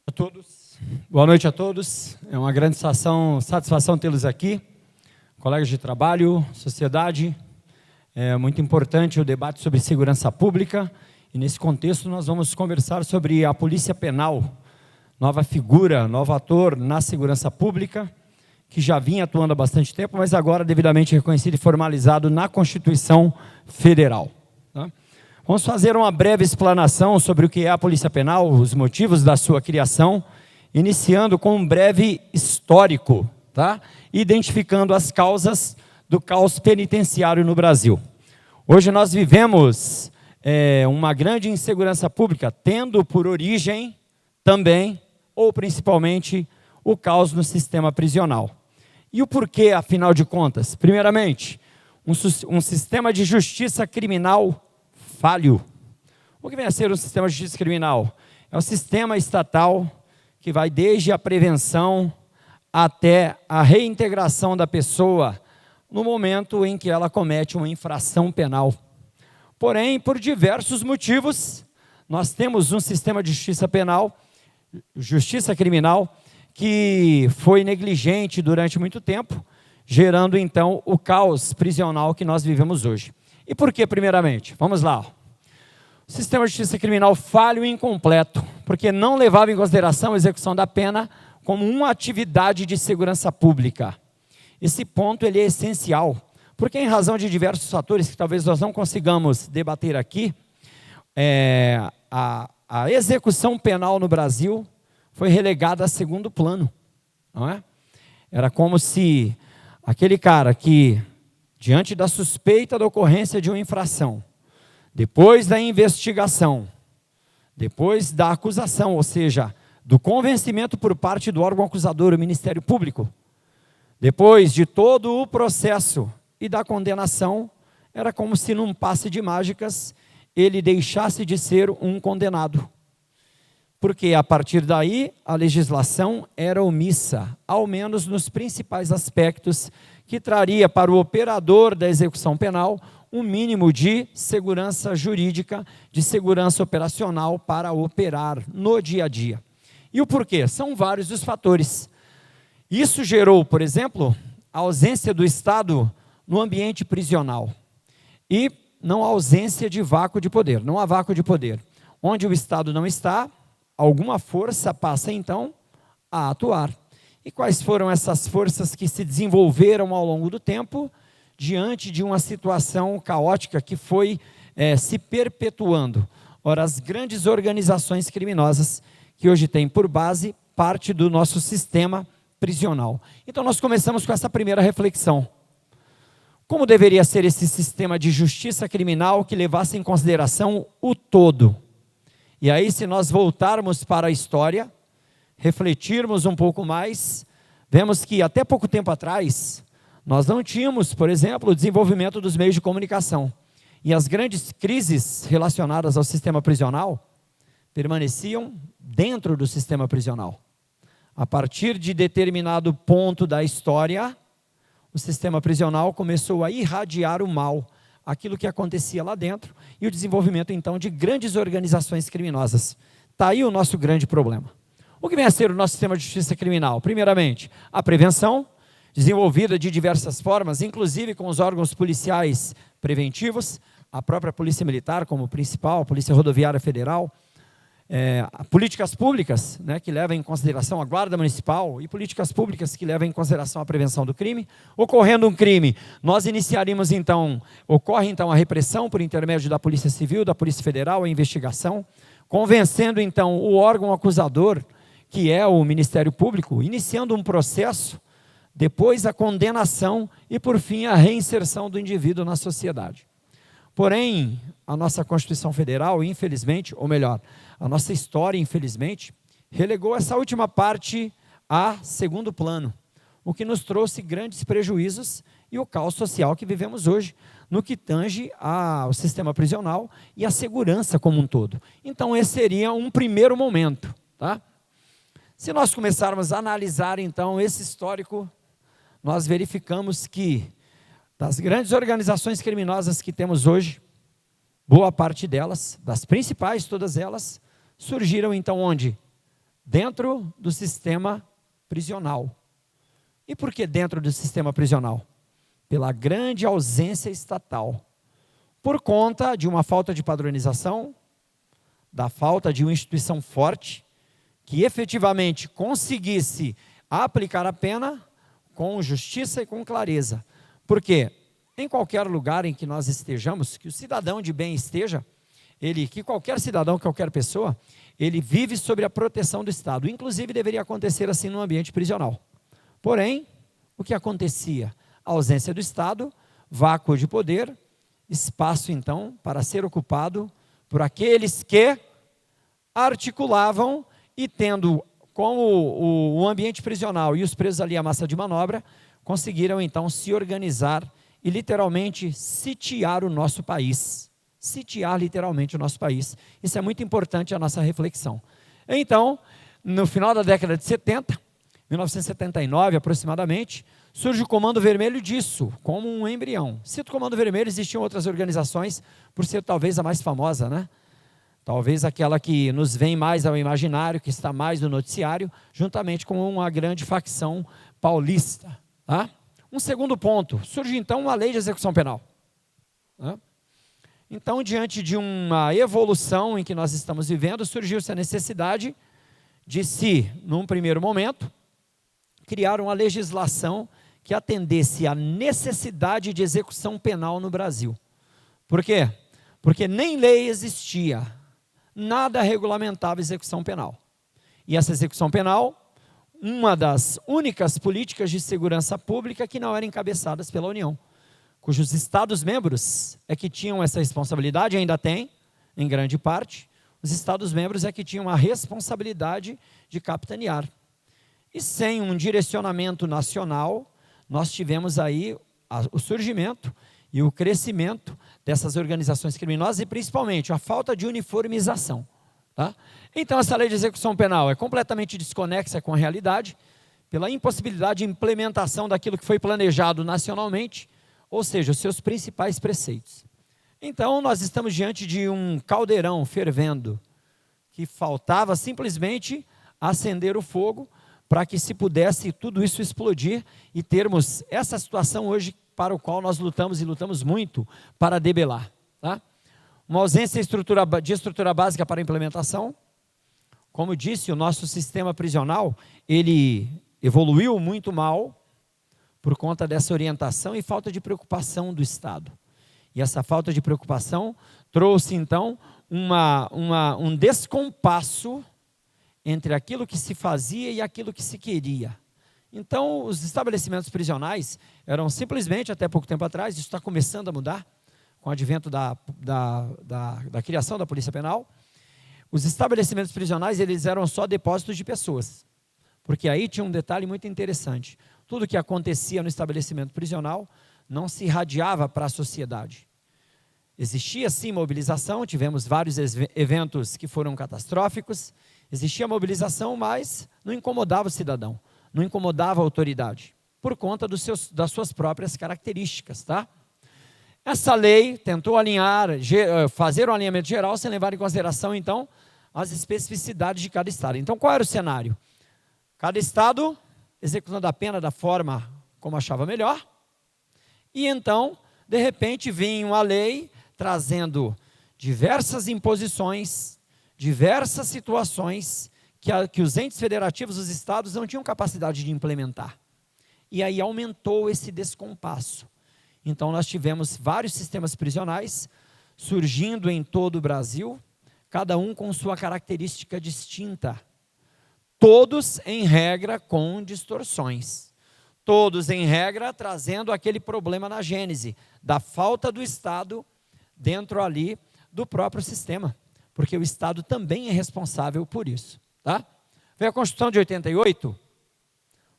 A todos. Boa noite a todos. É uma grande satisfação tê-los aqui, colegas de trabalho, sociedade. É muito importante o debate sobre segurança pública e nesse contexto nós vamos conversar sobre a Polícia Penal, nova figura, novo ator na segurança pública, que já vinha atuando há bastante tempo, mas agora devidamente reconhecido e formalizado na Constituição Federal. Tá? Vamos fazer uma breve explanação sobre o que é a Polícia Penal, os motivos da sua criação, iniciando com um breve histórico, tá? Identificando as causas do caos penitenciário no Brasil. Hoje nós vivemos uma grande insegurança pública, tendo por origem também, ou principalmente, o caos no sistema prisional. E o porquê, afinal de contas? Primeiramente, um sistema de justiça criminal falho. O que vem a ser um sistema de justiça criminal? É um sistema estatal que vai desde a prevenção até a reintegração da pessoa no momento em que ela comete uma infração penal. Porém, por diversos motivos, nós temos um sistema de justiça penal, justiça criminal, que foi negligente durante muito tempo, gerando então o caos prisional que nós vivemos hoje. E por que, primeiramente? Vamos lá. O sistema de justiça criminal falho e incompleto, porque não levava em consideração a execução da pena como uma atividade de segurança pública. Esse ponto ele é essencial, porque em razão de diversos fatores que talvez nós não consigamos debater aqui, a execução penal no Brasil foi relegada a segundo plano. Não é? Era como se aquele cara que, diante da suspeita da ocorrência de uma infração, depois da investigação, depois da acusação, ou seja, do convencimento por parte do órgão acusador, o Ministério Público, depois de todo o processo e da condenação, era como se num passe de mágicas ele deixasse de ser um condenado. Porque a partir daí a legislação era omissa, ao menos nos principais aspectos que traria para o operador da execução penal um mínimo de segurança jurídica, de segurança operacional para operar no dia a dia. E o porquê? São vários os fatores. Isso gerou, por exemplo, a ausência do Estado no ambiente prisional e não a ausência de vácuo de poder, não há vácuo de poder. Onde o Estado não está, alguma força passa então a atuar. E quais foram essas forças que se desenvolveram ao longo do tempo, diante de uma situação caótica que foi se perpetuando? Ora, as grandes organizações criminosas que hoje têm por base parte do nosso sistema prisional. Então nós começamos com essa primeira reflexão. Como deveria ser esse sistema de justiça criminal que levasse em consideração o todo? E aí, se nós voltarmos para a história, refletirmos um pouco mais, vemos que até pouco tempo atrás, nós não tínhamos, por exemplo, o desenvolvimento dos meios de comunicação. E as grandes crises relacionadas ao sistema prisional permaneciam dentro do sistema prisional. A partir de determinado ponto da história, o sistema prisional começou a irradiar o mal, aquilo que acontecia lá dentro, e o desenvolvimento então de grandes organizações criminosas. Está aí o nosso grande problema. O que vem a ser o nosso sistema de justiça criminal? Primeiramente, a prevenção, desenvolvida de diversas formas, inclusive com os órgãos policiais preventivos, a própria Polícia Militar como principal, a Polícia Rodoviária Federal, políticas públicas, né, que levam em consideração a Guarda Municipal e políticas públicas que levam em consideração a prevenção do crime. Ocorrendo um crime, nós iniciaríamos então, ocorre então a repressão por intermédio da Polícia Civil, da Polícia Federal, a investigação, convencendo então o órgão acusador, que é o Ministério Público, iniciando um processo, depois a condenação e por fim a reinserção do indivíduo na sociedade. Porém, a nossa Constituição Federal, infelizmente, ou melhor, a nossa história, infelizmente, relegou essa última parte a segundo plano, o que nos trouxe grandes prejuízos e o caos social que vivemos hoje, no que tange ao sistema prisional e à segurança como um todo. Então, esse seria um primeiro momento. Tá? Se nós começarmos a analisar, então, esse histórico, nós verificamos que, das grandes organizações criminosas que temos hoje, boa parte delas, das principais, todas elas, surgiram então onde? Dentro do sistema prisional. E por que dentro do sistema prisional? Pela grande ausência estatal. Por conta de uma falta de padronização, da falta de uma instituição forte, que efetivamente conseguisse aplicar a pena com justiça e com clareza. Por quê? Em qualquer lugar em que nós estejamos, que o cidadão de bem esteja, que qualquer cidadão, qualquer pessoa, ele vive sob a proteção do Estado. Inclusive, deveria acontecer assim no ambiente prisional. Porém, o que acontecia? A ausência do Estado, vácuo de poder, espaço, então, para ser ocupado por aqueles que articulavam e tendo como o ambiente prisional e os presos ali a massa de manobra, conseguiram, então, se organizar e, literalmente, sitiar o nosso país. Sitiar, literalmente, o nosso país. Isso é muito importante a nossa reflexão. Então, no final da década de 70, 1979 aproximadamente, surge o Comando Vermelho disso, como um embrião. Cito o Comando Vermelho, existiam outras organizações, por ser talvez a mais famosa, né? Talvez aquela que nos vem mais ao imaginário, que está mais no noticiário, juntamente com uma grande facção paulista. Tá? Um segundo ponto, surge então uma lei de execução penal. Tá? Então, diante de uma evolução em que nós estamos vivendo, surgiu-se a necessidade de se, num primeiro momento, criar uma legislação que atendesse à necessidade de execução penal no Brasil. Por quê? Porque nem lei existia, nada regulamentava a execução penal. E essa execução penal, uma das únicas políticas de segurança pública que não eram encabeçadas pela União, cujos Estados-membros é que tinham essa responsabilidade, ainda tem, em grande parte, os Estados-membros é que tinham a responsabilidade de capitanear. E sem um direcionamento nacional, nós tivemos aí o surgimento e o crescimento dessas organizações criminosas e principalmente a falta de uniformização. Tá? Então essa lei de execução penal é completamente desconexa com a realidade, pela impossibilidade de implementação daquilo que foi planejado nacionalmente, ou seja, os seus principais preceitos. Então nós estamos diante de um caldeirão fervendo, que faltava simplesmente acender o fogo, para que se pudesse tudo isso explodir e termos essa situação hoje para o qual nós lutamos e lutamos muito para debelar. Tá? Uma ausência de estrutura básica para a implementação. Como disse, o nosso sistema prisional, ele evoluiu muito mal por conta dessa orientação e falta de preocupação do Estado. E essa falta de preocupação trouxe, então, um descompasso entre aquilo que se fazia e aquilo que se queria. Então, os estabelecimentos prisionais eram simplesmente, até pouco tempo atrás, isso está começando a mudar, com o advento da criação da Polícia Penal, os estabelecimentos prisionais, eles eram só depósitos de pessoas, porque aí tinha um detalhe muito interessante, tudo que acontecia no estabelecimento prisional não se irradiava para a sociedade. Existia sim mobilização, tivemos vários eventos que foram catastróficos, existia mobilização, mas não incomodava o cidadão, não incomodava a autoridade, por conta das suas próprias características. Tá? Essa lei tentou fazer um alinhamento geral, sem levar em consideração, então, as especificidades de cada estado. Então, qual era o cenário? Cada estado executando a pena da forma como achava melhor, e então, de repente, vinha uma lei trazendo diversas imposições, diversas situações que os entes federativos, os estados, não tinham capacidade de implementar. E aí aumentou esse descompasso. Então nós tivemos vários sistemas prisionais surgindo em todo o Brasil, cada um com sua característica distinta. Todos, em regra, com distorções. Todos, em regra, trazendo aquele problema na gênese, da falta do Estado dentro ali do próprio sistema. Porque o Estado também é responsável por isso. Tá? Veio a Constituição de 88,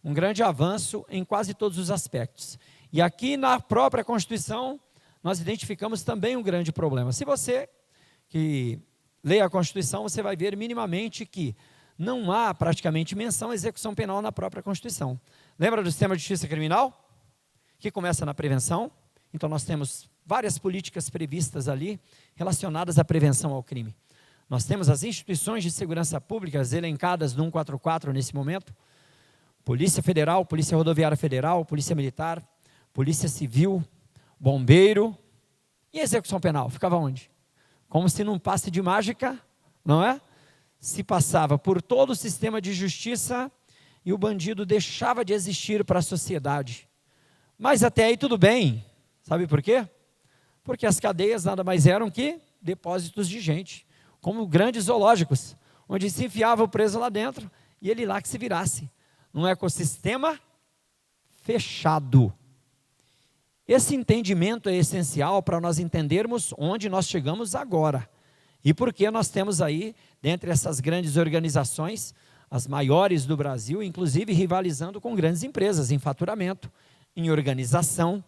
um grande avanço em quase todos os aspectos. E aqui na própria Constituição, nós identificamos também um grande problema. Se você que lê a Constituição, você vai ver minimamente que não há praticamente menção à execução penal na própria Constituição. Lembra do sistema de justiça criminal? Que começa na prevenção. Então nós temos várias políticas previstas ali relacionadas à prevenção ao crime. Nós temos as instituições de segurança pública elencadas no 144 nesse momento. Polícia Federal, Polícia Rodoviária Federal, Polícia Militar, Polícia Civil, Bombeiro e execução penal. Ficava onde? Como se num passe de mágica, não é? Se passava por todo o sistema de justiça e o bandido deixava de existir para a sociedade. Mas até aí tudo bem. Sabe por quê? Porque as cadeias nada mais eram que depósitos de gente, como grandes zoológicos, onde se enfiava o preso lá dentro e ele lá que se virasse. Num ecossistema fechado. Esse entendimento é essencial para nós entendermos onde nós chegamos agora. E por que nós temos aí, dentre essas grandes organizações, as maiores do Brasil, inclusive rivalizando com grandes empresas em faturamento, em organização,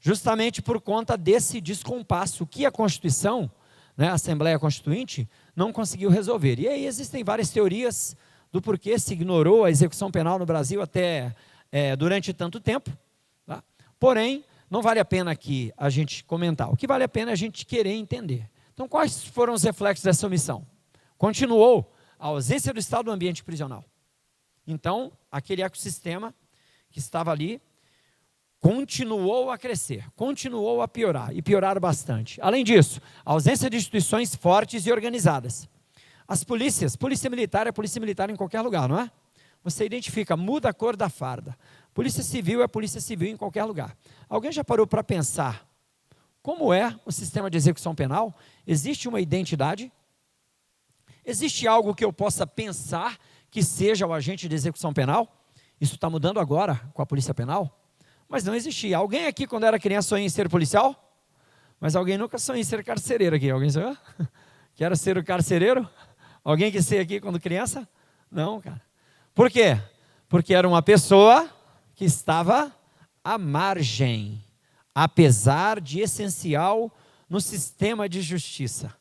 justamente por conta desse descompasso que a Constituição, né, a Assembleia Constituinte, não conseguiu resolver. E aí existem várias teorias do porquê se ignorou a execução penal no Brasil até durante tanto tempo. Tá? Porém, não vale a pena aqui a gente comentar. O que vale a pena é a gente querer entender. Então, quais foram os reflexos dessa omissão? Continuou a ausência do Estado no ambiente prisional. Então, aquele ecossistema que estava ali continuou a crescer, continuou a piorar, e piorar bastante. Além disso, a ausência de instituições fortes e organizadas. As polícias, polícia militar é polícia militar em qualquer lugar, não é? Você identifica, muda a cor da farda. Polícia civil é polícia civil em qualquer lugar. Alguém já parou para pensar como é o sistema de execução penal? Existe uma identidade? Existe algo que eu possa pensar que seja o agente de execução penal? Isso está mudando agora com a polícia penal? Mas não existia. Alguém aqui, quando era criança, sonhou em ser policial? Mas alguém nunca sonhou em ser carcereiro aqui. Alguém sonhou? Quer ser o carcereiro? Alguém que ser aqui quando criança? Não, cara. Por quê? Porque era uma pessoa que estava à margem, apesar de essencial no sistema de justiça.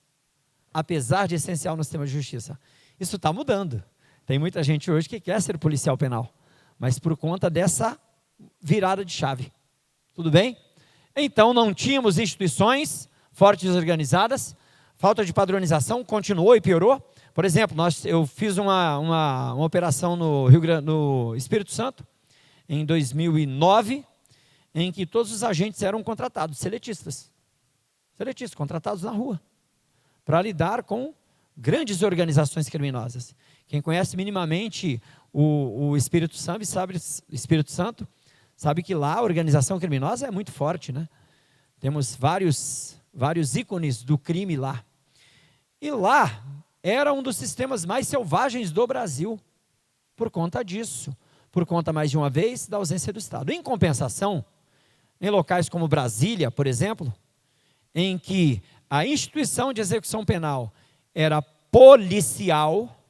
Apesar de essencial no sistema de justiça. Isso está mudando. Tem muita gente hoje que quer ser policial penal, mas por conta dessa virada de chave. Tudo bem? Então não tínhamos instituições fortes e organizadas, falta de padronização continuou e piorou. Por exemplo, eu fiz uma operação no Espírito Santo, em 2009, em que todos os agentes eram contratados, seletistas, contratados na rua, para lidar com grandes organizações criminosas. Quem conhece minimamente o Espírito Santo, sabe que lá a organização criminosa é muito forte, né? Temos vários ícones do crime lá. E lá era um dos sistemas mais selvagens do Brasil, por conta disso, por conta, mais de uma vez, da ausência do Estado. Em compensação, em locais como Brasília, por exemplo, em que a instituição de execução penal era policial,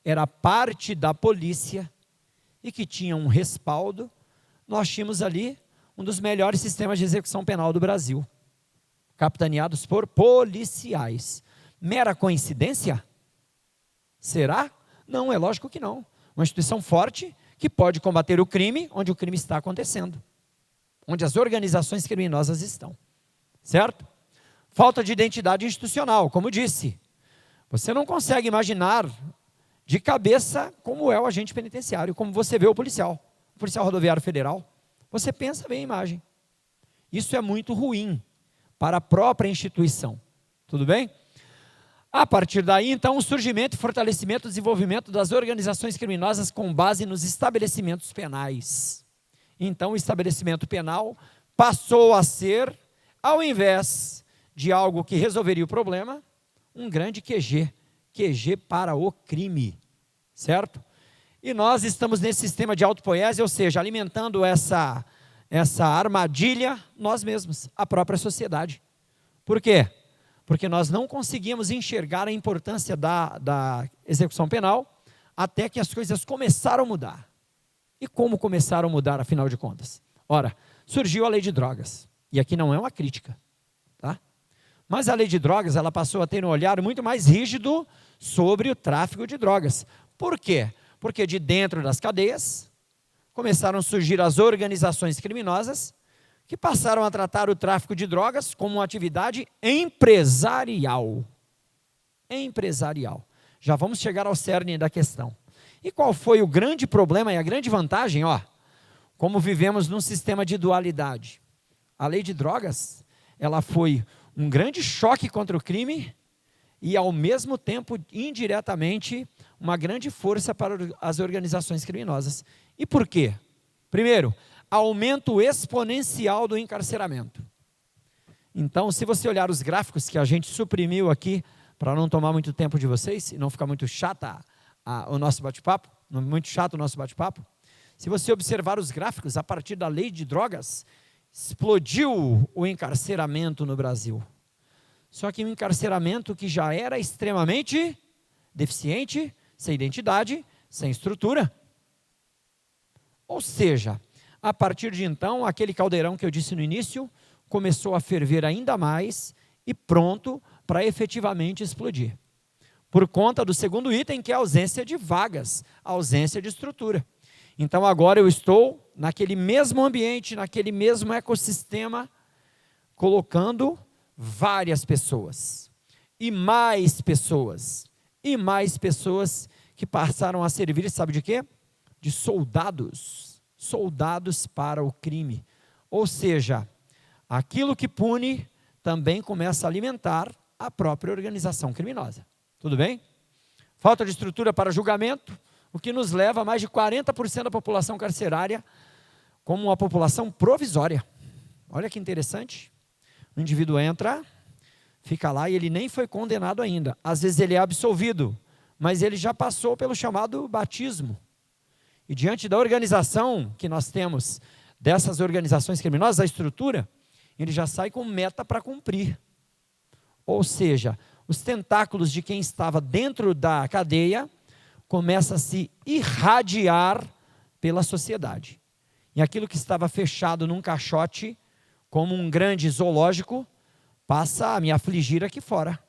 era parte da polícia e que tinha um respaldo, nós tínhamos ali um dos melhores sistemas de execução penal do Brasil, capitaneados por policiais. Mera coincidência? Será? Não, é lógico que não. Uma instituição forte que pode combater o crime onde o crime está acontecendo, onde as organizações criminosas estão, certo? Falta de identidade institucional, como disse. Você não consegue imaginar de cabeça como é o agente penitenciário, como você vê o policial rodoviário federal. Você pensa bem a imagem. Isso é muito ruim para a própria instituição. Tudo bem? A partir daí, então, o surgimento, fortalecimento e desenvolvimento das organizações criminosas com base nos estabelecimentos penais. Então, o estabelecimento penal passou a ser, ao invés de algo que resolveria o problema, um grande QG para o crime, certo? E nós estamos nesse sistema de autopoiese, ou seja, alimentando essa armadilha nós mesmos, a própria sociedade. Por quê? Porque nós não conseguimos enxergar a importância da execução penal até que as coisas começaram a mudar. E como começaram a mudar, afinal de contas? Ora, surgiu a lei de drogas. E aqui não é uma crítica, tá? Mas a lei de drogas, ela passou a ter um olhar muito mais rígido sobre o tráfico de drogas. Por quê? Porque de dentro das cadeias começaram a surgir as organizações criminosas que passaram a tratar o tráfico de drogas como uma atividade empresarial. Empresarial. Já vamos chegar ao cerne da questão. E qual foi o grande problema e a grande vantagem? Como vivemos num sistema de dualidade. A lei de drogas, ela foi um grande choque contra o crime e, ao mesmo tempo, indiretamente, uma grande força para as organizações criminosas. E por quê? Primeiro, aumento exponencial do encarceramento. Então, se você olhar os gráficos que a gente suprimiu aqui, para não tomar muito tempo de vocês e não ficar muito chata o nosso bate-papo, muito chato o nosso bate-papo, se você observar os gráficos, a partir da lei de drogas, explodiu o encarceramento no Brasil. Só que um encarceramento que já era extremamente deficiente, sem identidade, sem estrutura. Ou seja, a partir de então, aquele caldeirão que eu disse no início, começou a ferver ainda mais e pronto para efetivamente explodir. Por conta do segundo item, que é a ausência de vagas, a ausência de estrutura. Então agora eu estou naquele mesmo ambiente, naquele mesmo ecossistema, colocando várias pessoas, e mais pessoas que passaram a servir, sabe de quê? De soldados para o crime. Ou seja, aquilo que pune também começa a alimentar a própria organização criminosa. Tudo bem? Falta de estrutura para julgamento, o que nos leva a mais de 40% da população carcerária como uma população provisória. Olha que interessante. O indivíduo entra, fica lá e ele nem foi condenado ainda. Às vezes ele é absolvido, mas ele já passou pelo chamado batismo. E diante da organização que nós temos, dessas organizações criminosas, a estrutura, ele já sai com meta para cumprir. Ou seja, os tentáculos de quem estava dentro da cadeia começam a se irradiar pela sociedade. E aquilo que estava fechado num caixote, como um grande zoológico, passa a me afligir aqui fora.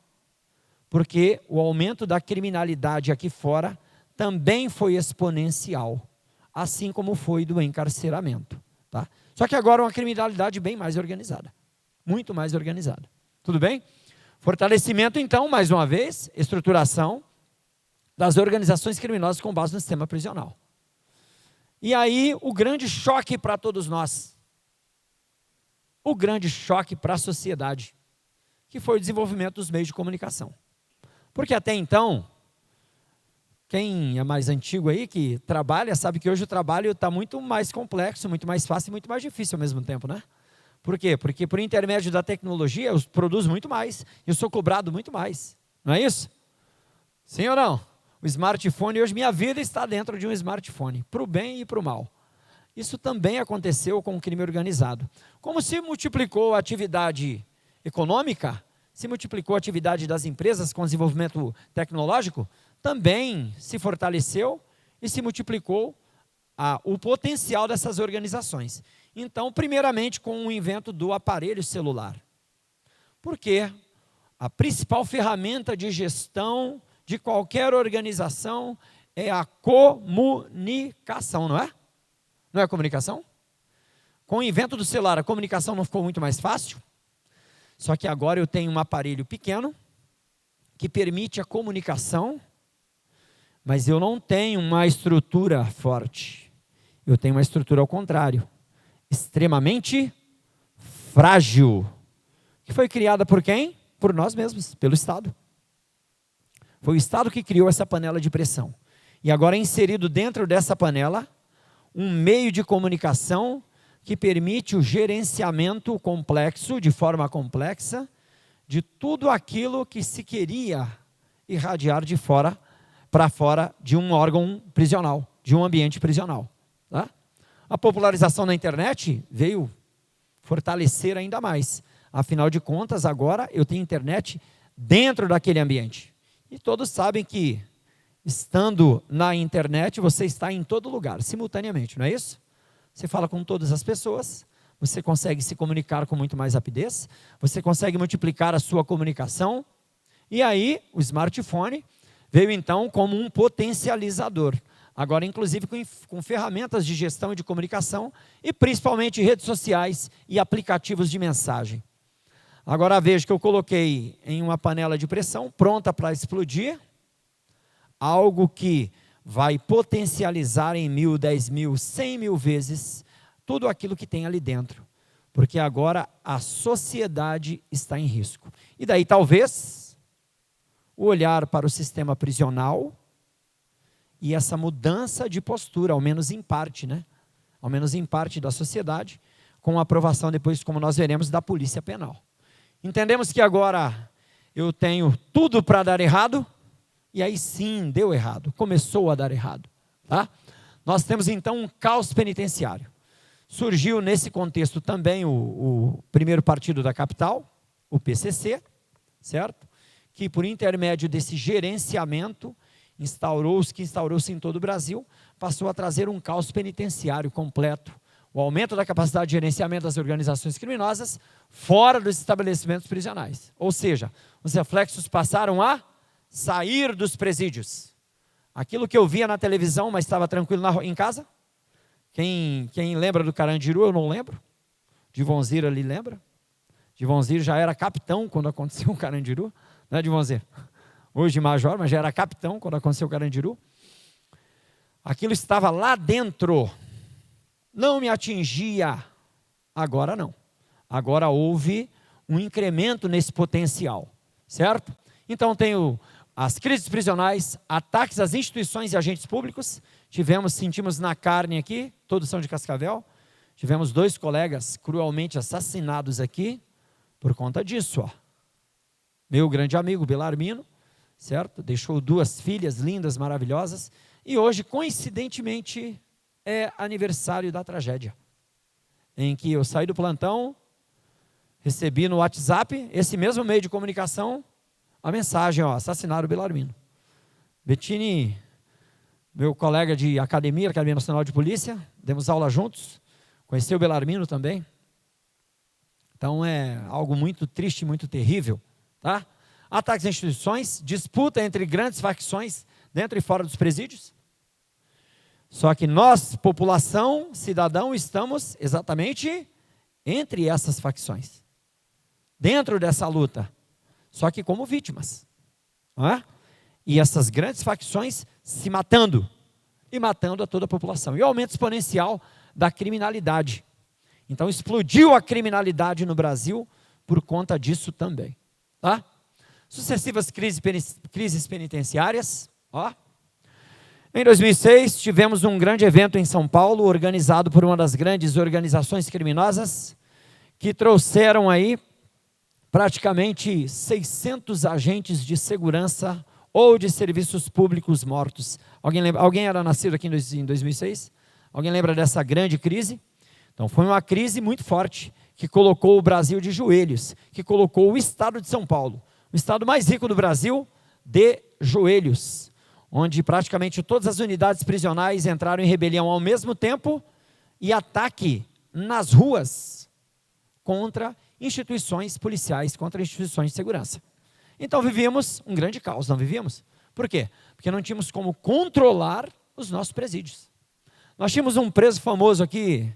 Porque o aumento da criminalidade aqui fora também foi exponencial, assim como foi do encarceramento. Tá? Só que agora uma criminalidade bem mais organizada, muito mais organizada. Tudo bem? Fortalecimento, então, mais uma vez, estruturação das organizações criminosas com base no sistema prisional. E aí, o grande choque para todos nós, o grande choque para a sociedade, que foi o desenvolvimento dos meios de comunicação. Porque até então, quem é mais antigo aí, que trabalha, sabe que hoje o trabalho está muito mais complexo, muito mais fácil e muito mais difícil ao mesmo tempo, né? Por quê? Porque por intermédio da tecnologia eu produzo muito mais e eu sou cobrado muito mais. Não é isso? Sim ou não? O smartphone, hoje minha vida está dentro de um smartphone, para o bem e para o mal. Isso também aconteceu com o crime organizado. Como se multiplicou a atividade econômica, se multiplicou a atividade das empresas com desenvolvimento tecnológico, também se fortaleceu e se multiplicou o potencial dessas organizações. Então, primeiramente com o invento do aparelho celular. Porque a principal ferramenta de gestão de qualquer organização é a comunicação, não é? Não é a comunicação? Com o invento do celular, a comunicação não ficou muito mais fácil? Só que agora eu tenho um aparelho pequeno que permite a comunicação, mas eu não tenho uma estrutura forte. Eu tenho uma estrutura ao contrário, extremamente frágil, que foi criada por quem? Por nós mesmos, pelo Estado. Foi o Estado que criou essa panela de pressão. E agora é inserido dentro dessa panela um meio de comunicação que permite o gerenciamento complexo, de forma complexa, de tudo aquilo que se queria irradiar de fora para fora de um órgão prisional, de um ambiente prisional. Tá? A popularização da internet veio fortalecer ainda mais. Afinal de contas, agora eu tenho internet dentro daquele ambiente. E todos sabem que, estando na internet, você está em todo lugar, simultaneamente, não é isso? Você fala com todas as pessoas, você consegue se comunicar com muito mais rapidez, você consegue multiplicar a sua comunicação, e aí o smartphone veio então como um potencializador. Agora, inclusive, com ferramentas de gestão e de comunicação, e principalmente redes sociais e aplicativos de mensagem. Agora veja que eu coloquei em uma panela de pressão, pronta para explodir, algo que vai potencializar em 1.000, 10.000, 100.000 vezes tudo aquilo que tem ali dentro. Porque agora a sociedade está em risco. E daí talvez o olhar para o sistema prisional e essa mudança de postura, ao menos em parte, né? Ao menos em parte da sociedade, com a aprovação depois, como nós veremos, da polícia penal. Entendemos que agora eu tenho tudo para dar errado, e aí sim, deu errado, começou a dar errado. Tá? Nós temos então um caos penitenciário. Surgiu nesse contexto também o primeiro partido da capital, o PCC, certo? Que por intermédio desse gerenciamento, instaurou-se em todo o Brasil, passou a trazer um caos penitenciário completo. O aumento da capacidade de gerenciamento das organizações criminosas fora dos estabelecimentos prisionais. Ou seja, os reflexos passaram a sair dos presídios. Aquilo que eu via na televisão, mas estava tranquilo em casa. Quem lembra do Carandiru, eu não lembro. Divonzir ali lembra. Divonzir já era capitão quando aconteceu o Carandiru. Não é, Divonzir? Hoje major, mas já era capitão quando aconteceu o Carandiru. Aquilo estava lá dentro. Não me atingia. Agora não. Agora houve um incremento nesse potencial. Certo? Então tenho as crises prisionais, ataques às instituições e agentes públicos. Sentimos na carne aqui, todos são de Cascavel. Tivemos 2 colegas cruelmente assassinados aqui por conta disso. Ó. Meu grande amigo Belarmino, certo? Deixou 2 filhas lindas, maravilhosas. E hoje, coincidentemente, é aniversário da tragédia. Em que eu saí do plantão, recebi no WhatsApp, esse mesmo meio de comunicação, a mensagem, ó, assassinaram o Belarmino. Bettini, meu colega de Academia Nacional de Polícia, demos aula juntos, conheceu o Belarmino também. Então é algo muito triste, muito terrível. Tá? Ataques às instituições, disputa entre grandes facções dentro e fora dos presídios. Só que nós, população, cidadão, estamos exatamente entre essas facções. Dentro dessa luta. Só que como vítimas. Não é? E essas grandes facções se matando. E matando a toda a população. E o aumento exponencial da criminalidade. Então explodiu a criminalidade no Brasil por conta disso também. Tá? Sucessivas crises penitenciárias. Ó. Em 2006, tivemos um grande evento em São Paulo, organizado por uma das grandes organizações criminosas, que trouxeram aí praticamente 600 agentes de segurança ou de serviços públicos mortos. Alguém era nascido aqui em 2006? Alguém lembra dessa grande crise? Então, foi uma crise muito forte, que colocou o Brasil de joelhos, que colocou o estado de São Paulo, o estado mais rico do Brasil, de joelhos, onde praticamente todas as unidades prisionais entraram em rebelião ao mesmo tempo e ataque nas ruas contra instituições policiais, contra instituições de segurança. Então vivíamos um grande caos, não vivíamos? Por quê? Porque não tínhamos como controlar os nossos presídios. Nós tínhamos um preso famoso aqui,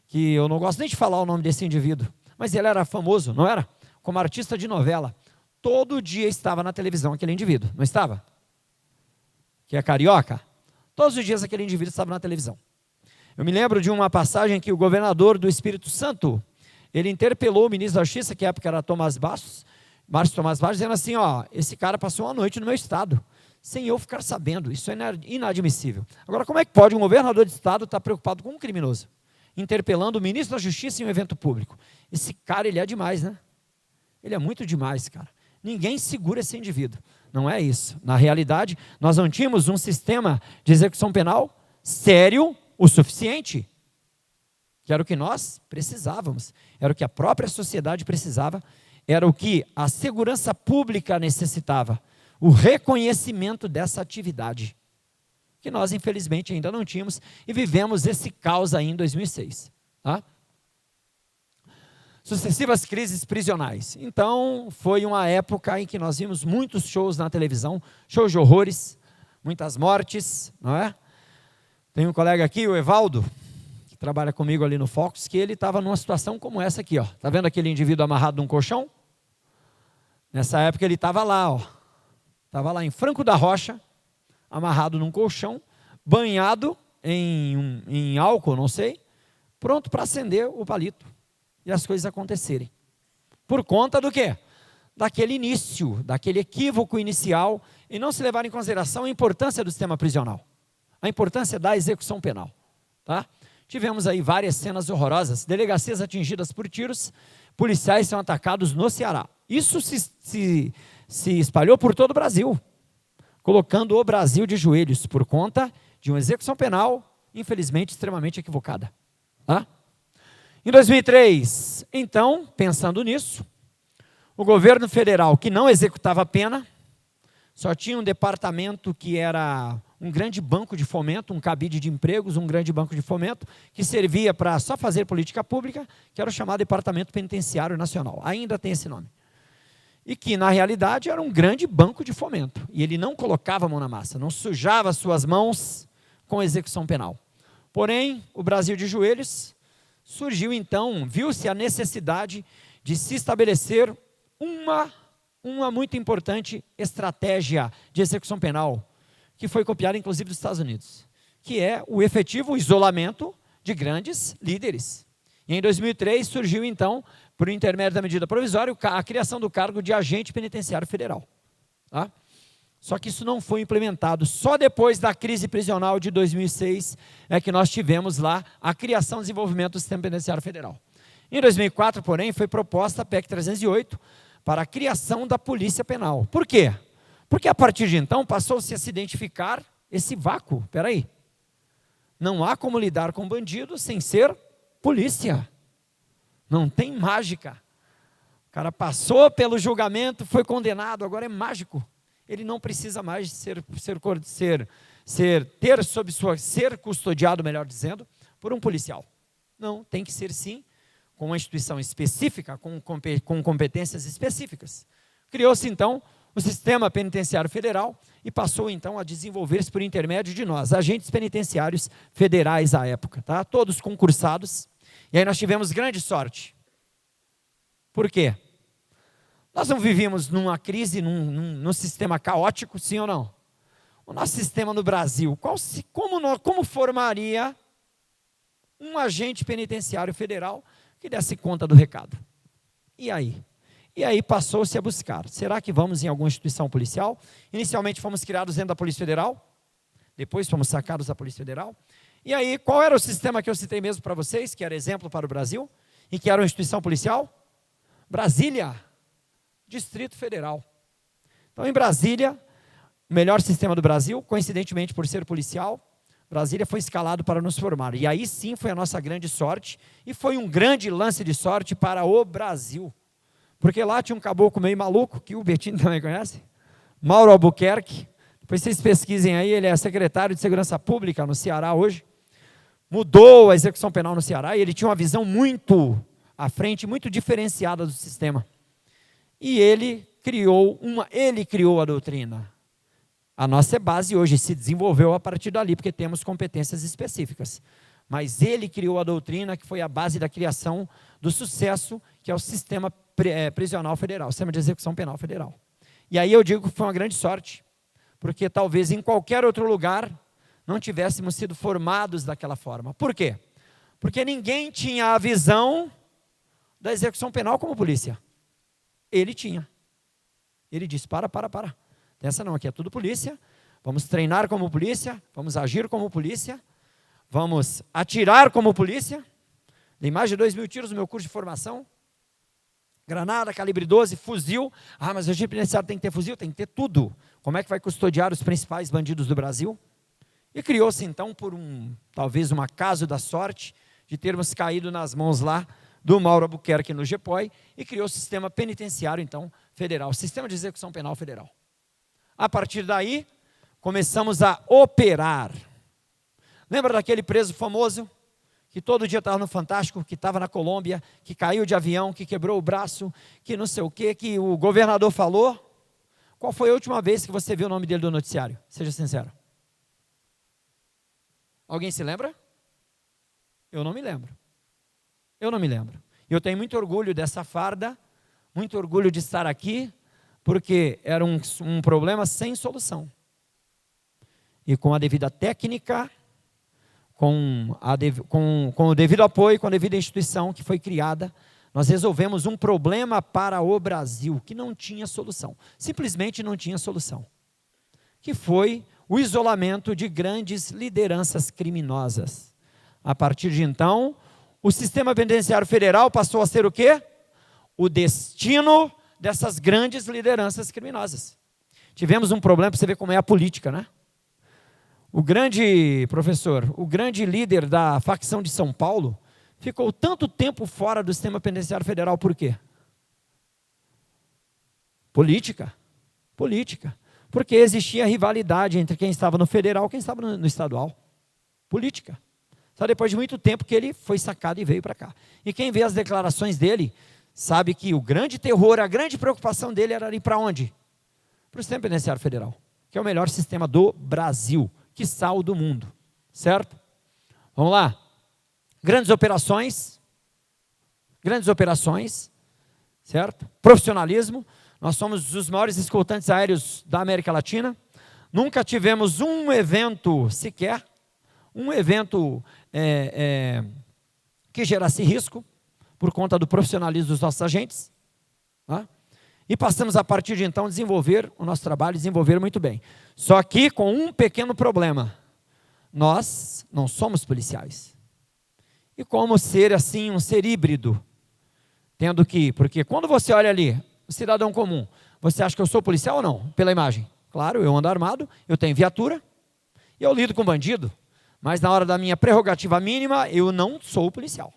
que eu não gosto nem de falar o nome desse indivíduo, mas ele era famoso, não era? Como artista de novela. Todo dia estava na televisão aquele indivíduo, não estava? Que é carioca. Todos os dias aquele indivíduo estava na televisão. Eu me lembro de uma passagem que o governador do Espírito Santo, ele interpelou o ministro da Justiça, que na época era Márcio Tomás Bastos, dizendo assim, ó, esse cara passou uma noite no meu estado, sem eu ficar sabendo, isso é inadmissível. Agora, como é que pode um governador de estado estar preocupado com um criminoso? Interpelando o ministro da Justiça em um evento público. Esse cara, ele é demais, né? Ele é muito demais, cara. Ninguém segura esse indivíduo. Não é isso. Na realidade, nós não tínhamos um sistema de execução penal sério o suficiente. Que era o que nós precisávamos. Era o que a própria sociedade precisava. Era o que a segurança pública necessitava. O reconhecimento dessa atividade. Que nós, infelizmente, ainda não tínhamos. E vivemos esse caos aí em 2006. Tá? sucessivas crises prisionais. Então, foi uma época em que nós vimos muitos shows na televisão, shows de horrores, muitas mortes, não é? Tem um colega aqui, o Evaldo, que trabalha comigo ali no Focus, que ele estava numa situação como essa aqui, ó. Tá vendo aquele indivíduo amarrado num colchão? Nessa época ele estava lá, ó. Estava lá em Franco da Rocha, amarrado num colchão, banhado em álcool, não sei, pronto para acender o palito e as coisas acontecerem. Por conta do quê? Daquele início, daquele equívoco inicial, e não se levar em consideração a importância do sistema prisional, a importância da execução penal. Tá? Tivemos aí várias cenas horrorosas, delegacias atingidas por tiros, policiais são atacados no Ceará. Isso se espalhou por todo o Brasil, colocando o Brasil de joelhos por conta de uma execução penal, infelizmente, extremamente equivocada. Tá? Em 2003, então, pensando nisso, o governo federal, que não executava a pena, só tinha um departamento que era um grande banco de fomento, um cabide de empregos, um grande banco de fomento, que servia para só fazer política pública, que era o chamado Departamento Penitenciário Nacional. Ainda tem esse nome. E que, na realidade, era um grande banco de fomento. E ele não colocava a mão na massa, não sujava suas mãos com execução penal. Porém, o Brasil de joelhos, surgiu então, viu-se a necessidade de se estabelecer uma muito importante estratégia de execução penal, que foi copiada inclusive dos Estados Unidos, que é o efetivo isolamento de grandes líderes. E em 2003 surgiu então, por intermédio da medida provisória, a criação do cargo de agente penitenciário federal. Tá? Só que isso não foi implementado. Só depois da crise prisional de 2006 é que nós tivemos lá a criação e desenvolvimento do sistema penitenciário federal. Em 2004, porém, foi proposta a PEC 308 para a criação da polícia penal. Por quê? Porque a partir de então passou-se a se identificar esse vácuo. Espera aí. Não há como lidar com bandido sem ser polícia. Não tem mágica. O cara passou pelo julgamento, foi condenado, agora é mágico. Ele não precisa mais ser custodiado, melhor dizendo, por um policial. Não, tem que ser sim, com uma instituição específica, com competências específicas. Criou-se então o Sistema Penitenciário Federal e passou então a desenvolver-se por intermédio de nós, agentes penitenciários federais à época, tá? Todos concursados. E aí nós tivemos grande sorte. Por quê? Nós não vivíamos numa crise, num sistema caótico, sim ou não? O nosso sistema no Brasil, como formaria um agente penitenciário federal que desse conta do recado? E aí? E aí passou-se a buscar. Será que vamos em alguma instituição policial? Inicialmente fomos criados dentro da Polícia Federal, depois fomos sacados da Polícia Federal. E aí, qual era o sistema que eu citei mesmo para vocês, que era exemplo para o Brasil, e que era uma instituição policial? Brasília. Distrito Federal. Então, em Brasília, o melhor sistema do Brasil, coincidentemente por ser policial, Brasília foi escalado para nos formar. E aí sim foi a nossa grande sorte, e foi um grande lance de sorte para o Brasil. Porque lá tinha um caboclo meio maluco, que o Betinho também conhece, Mauro Albuquerque. Depois vocês pesquisem aí, ele é secretário de Segurança Pública no Ceará hoje. Mudou a execução penal no Ceará, e ele tinha uma visão muito à frente, muito diferenciada do sistema. E ele criou a doutrina. A nossa base hoje se desenvolveu a partir dali, porque temos competências específicas. Mas ele criou a doutrina que foi a base da criação do sucesso, que é o sistema prisional federal, o sistema de execução penal federal. E aí eu digo que foi uma grande sorte, porque talvez em qualquer outro lugar não tivéssemos sido formados daquela forma. Por quê? Porque ninguém tinha a visão da execução penal como polícia. Ele tinha. Ele disse, para. Essa não, aqui é tudo polícia. Vamos treinar como polícia, vamos agir como polícia, vamos atirar como polícia. Dei mais de 2.000 tiros no meu curso de formação. Granada, calibre 12, fuzil. Ah, mas o agente penitenciário tem que ter fuzil? Tem que ter tudo. Como é que vai custodiar os principais bandidos do Brasil? E criou-se então, talvez um acaso da sorte, de termos caído nas mãos lá do Mauro Albuquerque no GEPOI, e criou o sistema penitenciário, então, federal, o sistema de execução penal federal. A partir daí, começamos a operar. Lembra daquele preso famoso, que todo dia estava no Fantástico, que estava na Colômbia, que caiu de avião, que quebrou o braço, que não sei o quê, que o governador falou. Qual foi a última vez que você viu o nome dele no noticiário? Seja sincero. Alguém se lembra? Eu não me lembro. Eu não me lembro. Eu tenho muito orgulho dessa farda, muito orgulho de estar aqui, porque era um problema sem solução. E com a devida técnica, com o devido apoio, com a devida instituição que foi criada, nós resolvemos um problema para o Brasil, que não tinha solução. Simplesmente não tinha solução. Que foi o isolamento de grandes lideranças criminosas. A partir de então, o sistema penitenciário federal passou a ser o quê? O destino dessas grandes lideranças criminosas. Tivemos um problema, para você ver como é a política, né? O grande líder da facção de São Paulo, ficou tanto tempo fora do sistema penitenciário federal, por quê? Política. Porque existia rivalidade entre quem estava no federal e quem estava no estadual. Política. Só depois de muito tempo que ele foi sacado e veio para cá. E quem vê as declarações dele, sabe que o grande terror, a grande preocupação dele era ir para onde? Para o sistema penitenciário federal, que é o melhor sistema do Brasil, quiçá o do mundo. Certo? Vamos lá. Grandes operações, certo? Profissionalismo. Nós somos os maiores escoltantes aéreos da América Latina. Nunca tivemos um evento sequer, que gerasse risco, por conta do profissionalismo dos nossos agentes. Tá? E passamos a partir de então a desenvolver o nosso trabalho, desenvolver muito bem. Só que com um pequeno problema. Nós não somos policiais. E como ser assim, um ser híbrido? Porque quando você olha ali, o cidadão comum, você acha que eu sou policial ou não? Pela imagem. Claro, eu ando armado, eu tenho viatura, e eu lido com bandido. Mas na hora da minha prerrogativa mínima, eu não sou policial.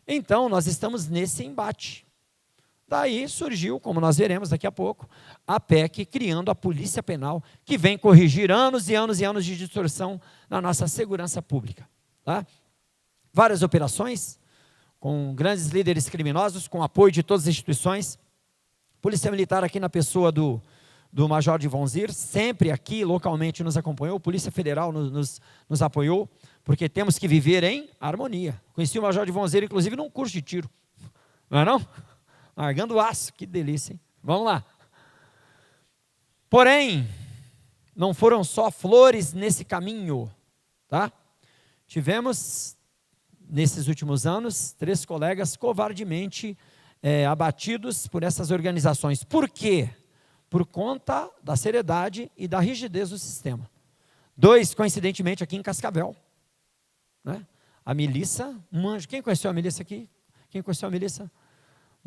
Então, nós estamos nesse embate. Daí surgiu, como nós veremos daqui a pouco, a PEC criando a Polícia Penal, que vem corrigir anos e anos e anos de distorção na nossa segurança pública. Tá? Várias operações, com grandes líderes criminosos, com apoio de todas as instituições. Polícia Militar aqui na pessoa do Major de Vonzir, sempre aqui localmente nos acompanhou. Polícia Federal nos apoiou, porque temos que viver em harmonia. Conheci o Major de Vonzir, inclusive, num curso de tiro. Não é não? Largando aço, que delícia, hein? Vamos lá. Porém, não foram só flores nesse caminho, tá? Tivemos, nesses últimos anos, 3 colegas covardemente abatidos por essas organizações. Por quê? Por conta da seriedade e da rigidez do sistema. 2, coincidentemente, aqui em Cascavel. Né? A milícia, um anjo. Quem conheceu a milícia aqui? Quem conheceu a milícia?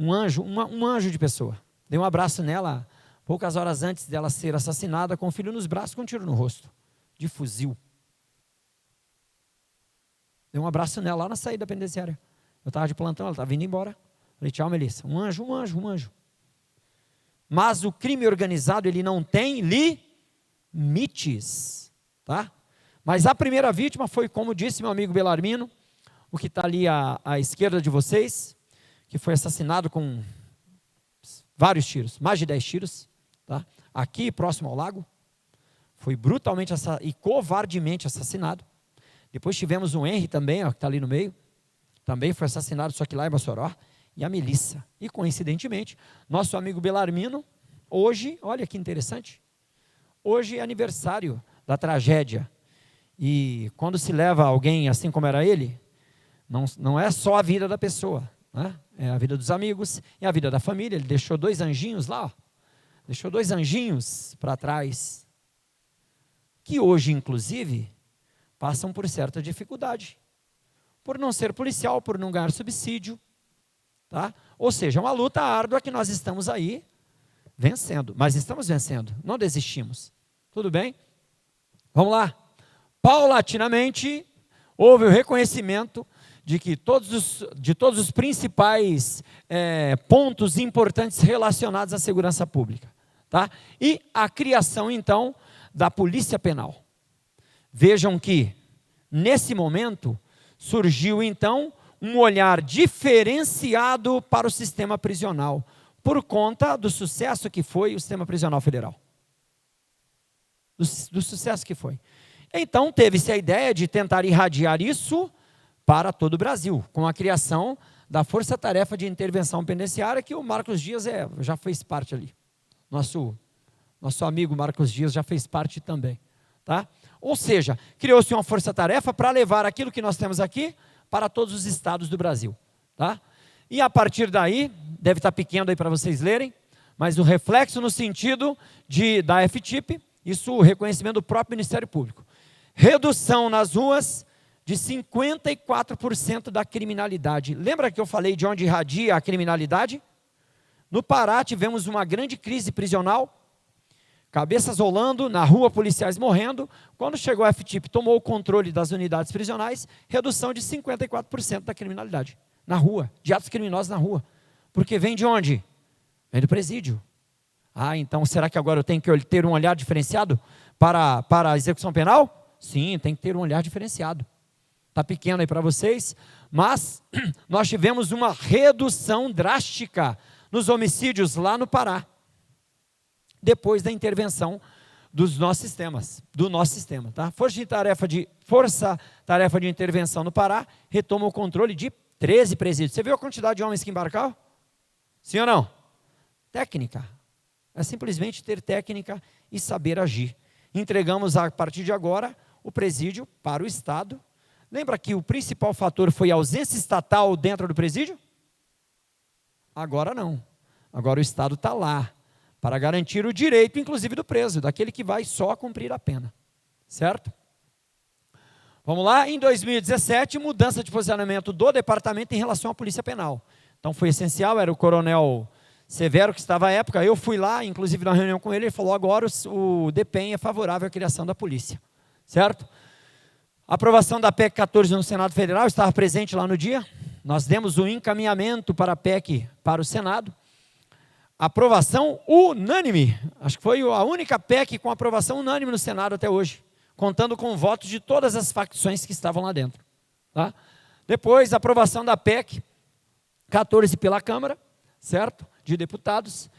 Um anjo de pessoa. Dei um abraço nela, poucas horas antes dela ser assassinada, com o filho nos braços, com um tiro no rosto, de fuzil. Dei um abraço nela lá na saída penitenciária. Eu estava de plantão, ela estava indo embora. Falei, tchau, Melissa. Um anjo. Mas o crime organizado, ele não tem limites. Tá? Mas a primeira vítima foi, como disse meu amigo Belarmino, o que está ali à esquerda de vocês, que foi assassinado com vários tiros, mais de 10 tiros, tá? Aqui próximo ao lago, foi brutalmente e covardemente assassinado. Depois tivemos o Henry também, ó, que está ali no meio, também foi assassinado, só que lá em Mossoró, e a Melissa. E coincidentemente, nosso amigo Belarmino, hoje, olha que interessante, hoje é aniversário da tragédia, e quando se leva alguém assim como era ele, não é só a vida da pessoa, né? É a vida dos amigos e a vida da família. Ele deixou 2 anjinhos lá, ó. Deixou 2 anjinhos para trás, que hoje, inclusive, passam por certa dificuldade, por não ser policial, por não ganhar subsídio, tá? Ou seja, é uma luta árdua que nós estamos aí vencendo, mas estamos vencendo, não desistimos, tudo bem? Vamos lá. Paulatinamente, houve o reconhecimento de que todos os principais pontos importantes relacionados à segurança pública. Tá? E a criação, então, da Polícia Penal. Vejam que Nesse momento, surgiu então um olhar diferenciado para o sistema prisional, por conta do sucesso que foi o sistema prisional federal. Do sucesso que foi. Então, teve-se a ideia de tentar irradiar isso para todo o Brasil, com a criação da Força Tarefa de Intervenção Penitenciária, que o Marcos Dias já fez parte ali. Nosso amigo Marcos Dias já fez parte também. Tá? Ou seja, criou-se uma força-tarefa para levar aquilo que nós temos aqui para todos os estados do Brasil. Tá? E a partir daí, deve estar pequeno aí para vocês lerem, mas o reflexo no sentido da FTIP, isso o reconhecimento do próprio Ministério Público. Redução nas ruas de 54% da criminalidade. Lembra que eu falei de onde irradia a criminalidade? No Pará tivemos uma grande crise prisional, cabeças rolando, na rua policiais morrendo. Quando chegou a FTIP, tomou o controle das unidades prisionais, redução de 54% da criminalidade na rua, de atos criminosos na rua. Porque vem de onde? Vem do presídio. Então será que agora eu tenho que ter um olhar diferenciado para a execução penal? Sim, tem que ter um olhar diferenciado. Está pequeno aí para vocês, mas nós tivemos uma redução drástica nos homicídios lá no Pará, depois da intervenção do nosso sistema. Tá? Força-tarefa de intervenção no Pará retoma o controle de 13 presídios. Você viu a quantidade de homens que embarcaram? Sim ou não? Técnica. É simplesmente ter técnica e saber agir. Entregamos a partir de agora o presídio para o Estado. Lembra que o principal fator foi a ausência estatal dentro do presídio? Agora não. Agora o Estado está lá para garantir o direito, inclusive, do preso, daquele que vai só cumprir a pena. Certo? Vamos lá, em 2017, mudança de posicionamento do departamento em relação à Polícia Penal. Então foi essencial, era o coronel Severo que estava à época, eu fui lá, inclusive na reunião com ele, ele falou, agora o DPEM é favorável à criação da polícia. Certo? A aprovação da PEC 14 no Senado Federal, estava presente lá no dia, nós demos o encaminhamento para a PEC para o Senado, aprovação unânime, acho que foi a única PEC com aprovação unânime no Senado até hoje, contando com votos de todas as facções que estavam lá dentro. Tá? Depois, a aprovação da PEC 14 pela Câmara, certo? De deputados,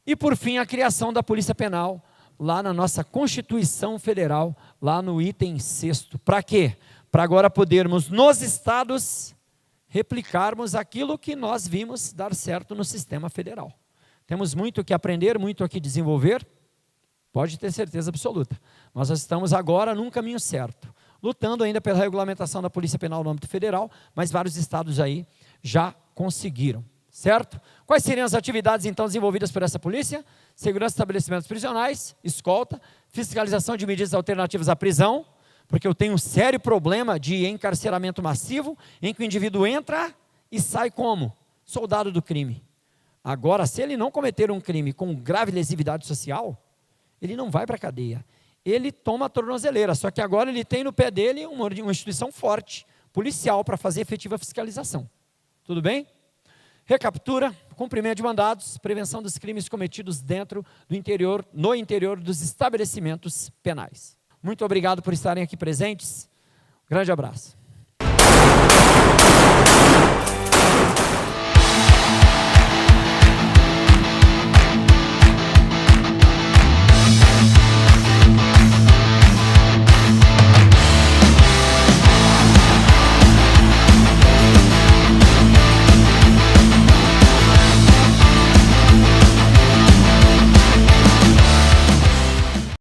e por fim a criação da Polícia Penal, lá na nossa Constituição Federal, lá no item 6º. Para quê? Para agora podermos, nos estados, replicarmos aquilo que nós vimos dar certo no sistema federal. Temos muito o que aprender, muito o que desenvolver, pode ter certeza absoluta. Nós estamos agora num caminho certo, lutando ainda pela regulamentação da Polícia Penal no âmbito federal, mas vários estados aí já conseguiram, certo? Quais seriam as atividades então desenvolvidas por essa polícia? Segurança de estabelecimentos prisionais, escolta, fiscalização de medidas alternativas à prisão, porque eu tenho um sério problema de encarceramento massivo, em que o indivíduo entra e sai como? Soldado do crime. Agora, se ele não cometer um crime com grave lesividade social, ele não vai para a cadeia. Ele toma a tornozeleira, só que agora ele tem no pé dele uma instituição forte, policial, para fazer efetiva fiscalização. Tudo bem? Recaptura, cumprimento de mandados, prevenção dos crimes cometidos no interior dos estabelecimentos penais. Muito obrigado por estarem aqui presentes. Grande abraço.